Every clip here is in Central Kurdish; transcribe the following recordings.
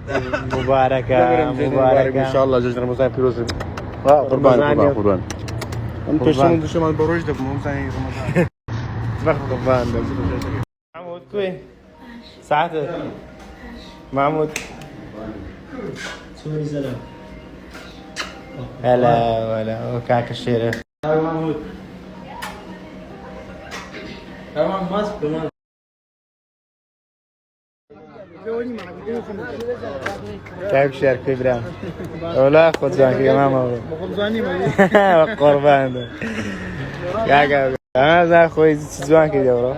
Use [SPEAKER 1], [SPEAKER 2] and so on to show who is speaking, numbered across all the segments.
[SPEAKER 1] مباركة
[SPEAKER 2] ان شاء الله جشن رمضان بيروز قربان انت شو ما بروج ده مو زي رمضان
[SPEAKER 1] قربان محمود كوين ساعته محمود
[SPEAKER 3] سوري سلام
[SPEAKER 1] هلا وكاك الشيرة
[SPEAKER 3] محمود تمام ماسك تمام
[SPEAKER 1] كيف شير كبران ولا خذ زانك يا ماما قربان ده كاكا انا اخوي زانك يا برو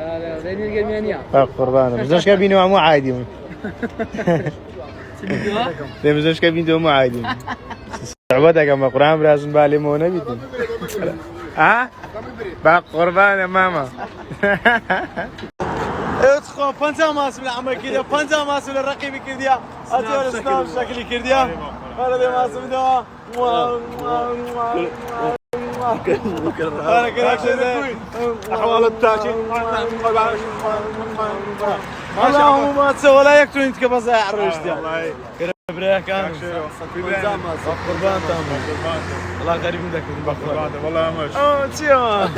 [SPEAKER 1] قربان بزاش كابينو مو عادي بزاش كابينو مو عادي عبادك اما قران براسن بالي مو نبيتن ها قربان يا ماما ادخل پنجا ماسول عمل كده پنجا ماسول رقیبی کردیا اتور اسلام شکلی کردیا فرد ماسول دا بارك الله احوال التاكي اللهم تسوى لا يكتون انت كبس عرش ديال بريك انا قربان تام الله غريب منك قربان والله مش تيما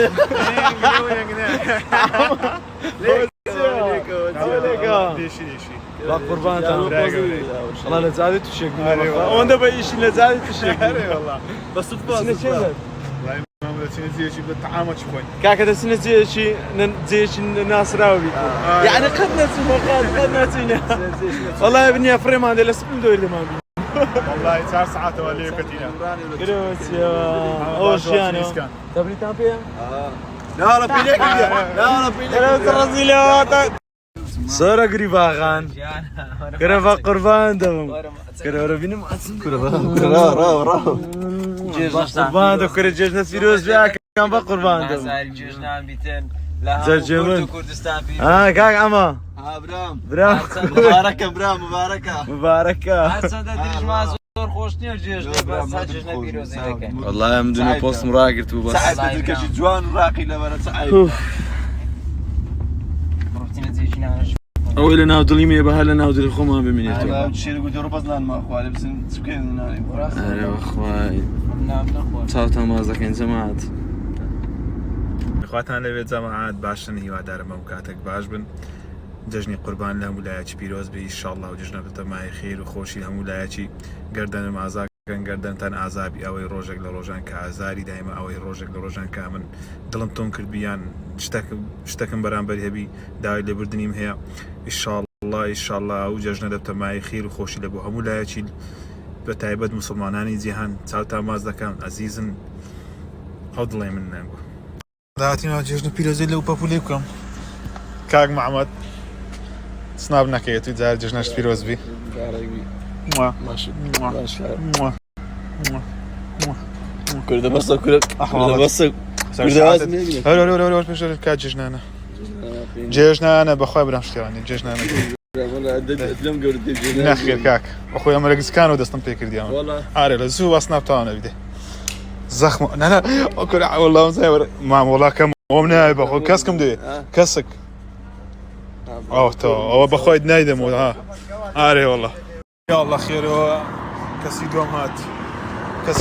[SPEAKER 1] لا قربان تام والله لزادي تشيك وانت بايش لزادي تشيك والله بس تفضل
[SPEAKER 2] سنزيشي بالطعام شوي
[SPEAKER 1] كاكا سنزيشي نزيشي الناس راوي يعني قد نسينا والله يا ابني افريم هذا لسبن دو اللي ما بي
[SPEAKER 2] والله صار ساعات ولي كتينا
[SPEAKER 1] قروس يا اوشيانو تبري تابيا
[SPEAKER 2] لا لا بيليك لا بيليك
[SPEAKER 1] رزيلات صار قريبا غان قريبا قربان دم قريبا ربنا معصم
[SPEAKER 2] را
[SPEAKER 1] قربان دم قريبا جيشنا فيروز بيا كان بقربان دم
[SPEAKER 4] جيشنا بيتين لا كردستان في
[SPEAKER 1] كاك عما برام
[SPEAKER 2] مباركة برام
[SPEAKER 1] مباركة
[SPEAKER 4] حسن تدريج ما زور خوشني الجيشنا بس جيشنا فيروز هيك
[SPEAKER 1] والله مدني بوست مراقرت بس
[SPEAKER 2] سعيد تدركش جوان راقي لما سعيد
[SPEAKER 1] أول أنا ودلي مي بهلا أنا ودلي خما بمنيتو.
[SPEAKER 2] أنا تشيل قدر ربزنا ما أخوالي بس سكين
[SPEAKER 1] أنا أخوي. صوت ما زكين جماعات.
[SPEAKER 5] إخواتنا لبيت جماعات باشن هي ودار ممكاتك باش بن ججني قربان لهم ولاياتي بيروز بي إن شاء الله وججنا بتماعي خير وخوشي هم ولاياتي قردن معزاك قردن تن عذابي أوي روجك لروجان كعزاري دائما أوي روجك لروجان كامن دلم تنكر بيان اشتكم بران بريهبي داوي لبردنيم هي إن شاء الله وججنا بتماعي خير وخوشي لبو هم ولاياتي بتعبد مسلماناني جيهان تاوتا مازدكان عزيزن هضلي من نانجو دعاتينا ججنا بيروز اللي وبابوليكم كاك محمد سناب نكيت ويتزار ججناش بيروز بي
[SPEAKER 2] ماشي
[SPEAKER 1] كرده بس كرده بس
[SPEAKER 5] هلو مش كات ججنانا ججنانا بخوي برامشتي يعني ججنانا
[SPEAKER 2] والله لم قرد الجنة
[SPEAKER 5] نخير كاك اخويا مرقز كانوا دستم بيكر ديام
[SPEAKER 2] والله
[SPEAKER 5] عارف لزو سناب تاعنا بدي زخم لا اكل والله مزاور ما والله كم ومنا بخو كاسكم دي كاسك تو بخوي نايدم ها عارف والله يا الله خير هو كسي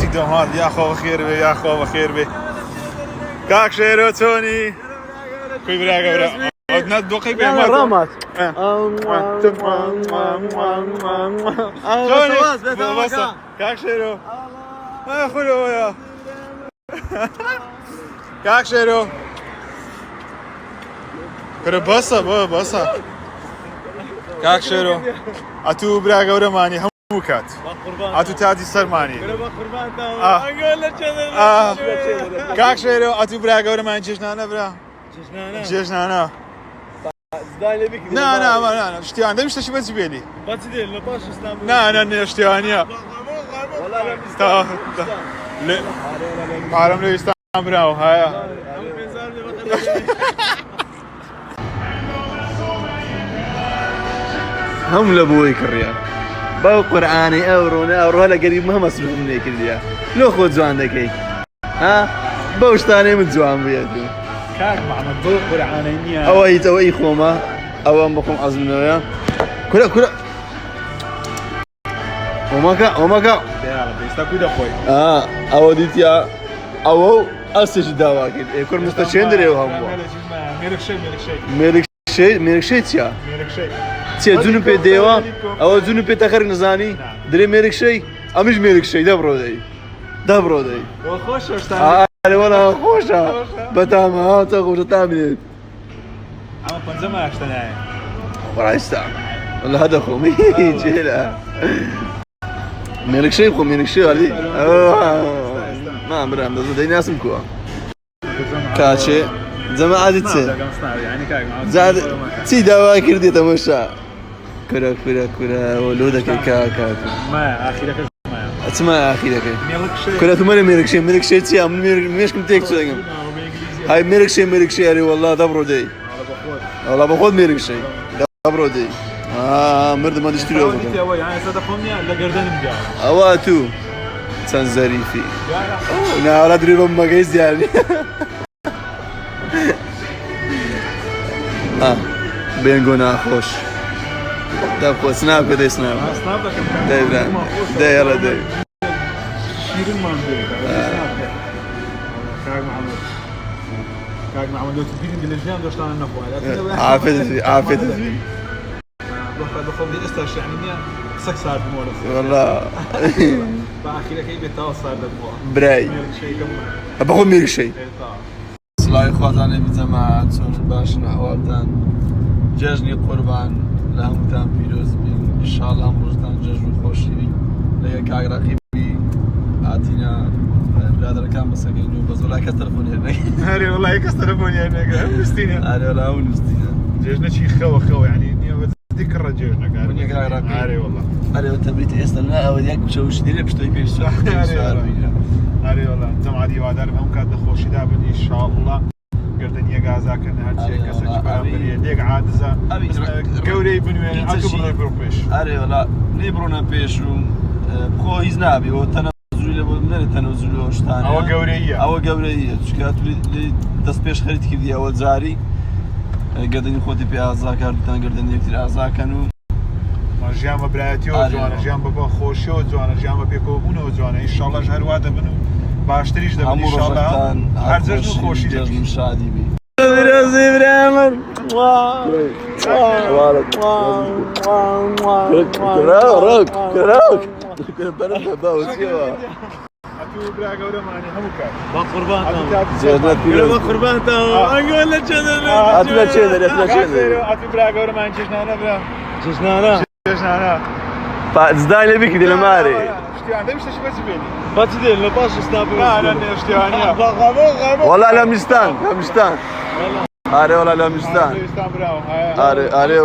[SPEAKER 5] دومات يا اخو خير بي كاك شيرو توني كوي براغا ودنا دوقي بي ما
[SPEAKER 1] رامات
[SPEAKER 5] بس كاك شيرو ما خلو يا كاك شيرو كره بس كاك شيرو اتو براغا ورماني هموكات اتو تادي سرماني كاك شيرو اتو براغا ورماني جشنانا برا جشنانا لا اشتيان ده مش تشي بس بيلي لا اشتيانيا لا حرام لي استان براو هيا
[SPEAKER 1] هم لابوي كريا باو قرآني أورو هلا قريب ما مسلوب مني كليا لو خود زوان دكي ها باوش تاني من زوان بيدو
[SPEAKER 5] كاك محمد بو قرآنية
[SPEAKER 1] أو أي خوما أو أم بكم عزمنا كلا
[SPEAKER 2] ئۆمەکە
[SPEAKER 5] ئێستا کوی دەخۆی
[SPEAKER 2] ئەوە دیتیا ئەوە و ئەسێکی داوا کرد ئێکۆر مستە چێن دەرێەوە هەموو مێرکشەی چیا چێ جون پێ دێوە ئەوە جون پێ تەخەر نزانی درێ مێرکشەی ئەمیش مێرکشەی دەبڕۆدەی وەڵا خۆشە بەتامە هاتە خۆشە تامێت
[SPEAKER 5] ئەمە پەنجەمە هەشتەنایە
[SPEAKER 2] ڕایستا والله هذا خومي جيلا مالك شيء خومي مالك شيء علي ما عمرها بس دي ناس مكوا كاتشي زعما عادي تصير زاد تي دوا كردي تمشى كرا كرا كرا ولودك كا
[SPEAKER 5] ما اخيرك
[SPEAKER 2] ما اسمع اخيرك كرا ثم مالك شيء تي من مش كنت تكسو هاي مالك شيء علي والله دبرو دي والله باخذ مالك شيء دبرو دي مرد ما تشتري
[SPEAKER 5] يعني صدقوني لقردن مجال
[SPEAKER 2] اواتو كان ظريفي انا ولا ادري لهم مقايز يعني بينقونا خوش دابا سناب كده سناب دايما داي يلا داي
[SPEAKER 5] شيرين ما ندير كاك محمد لو تبين بالجنان دوش انا نفوا
[SPEAKER 2] عافيتي
[SPEAKER 5] بخوف دي استاش يعني ميا سك صار بمورس
[SPEAKER 2] والله
[SPEAKER 5] باخيرا كي بيتاو صار دموع
[SPEAKER 2] براي
[SPEAKER 5] شيء كم
[SPEAKER 2] باخذ ميرك شيء سلاي خواتاني بجماعة چون باشن احوالتان جژنی قربان لهمتان پیروز بین انشاءالله امروزتان جژن خوشی لگه کاغ رقیبی عاتینا برادرکان بسگین و بس ولا کس تلفونی هنگ
[SPEAKER 5] هاري والله كاس تلفوني هناك مستينا
[SPEAKER 2] هاري ولا هون مستينا
[SPEAKER 5] جيجنا شي خو يعني ذكر جيجنا قال
[SPEAKER 2] ونيا كاغ رقيب
[SPEAKER 5] هاري والله
[SPEAKER 2] هاري وتبريت اصلا اوديك مشوش ديري بشتوي بيش
[SPEAKER 5] هاري والله تم عادي وادار هم كاد خوشي دابن ان شاء الله قردن يغازا كان هرشي كسج برابر ديك عادزه قوري بنوين اكبر بروبيش
[SPEAKER 2] هاري والله ليبرونا بيشو بخو هيزنابي وتنازل من تنازل وشتانه او قوريه شكات لي دست بيش خريط كدي اول زاري قردن خوتي بي ازا كاردان قردن يكتر ازا كانوا
[SPEAKER 5] ژیانمە برایەتی و جوانە ژیان بە خۆشی و جوانە ژیانمە پێکەوەبوون و جوانە ئینشاڵڵا ژهروە دەبن و باشتریش دەبن ئینشاڵڵا هەر جەژن و خۆشی دەبن
[SPEAKER 2] شادی بی زداي لبيك دي لماري
[SPEAKER 1] باتدي لو باش ستاب
[SPEAKER 2] والله لمستان هاري والله لمستان هاري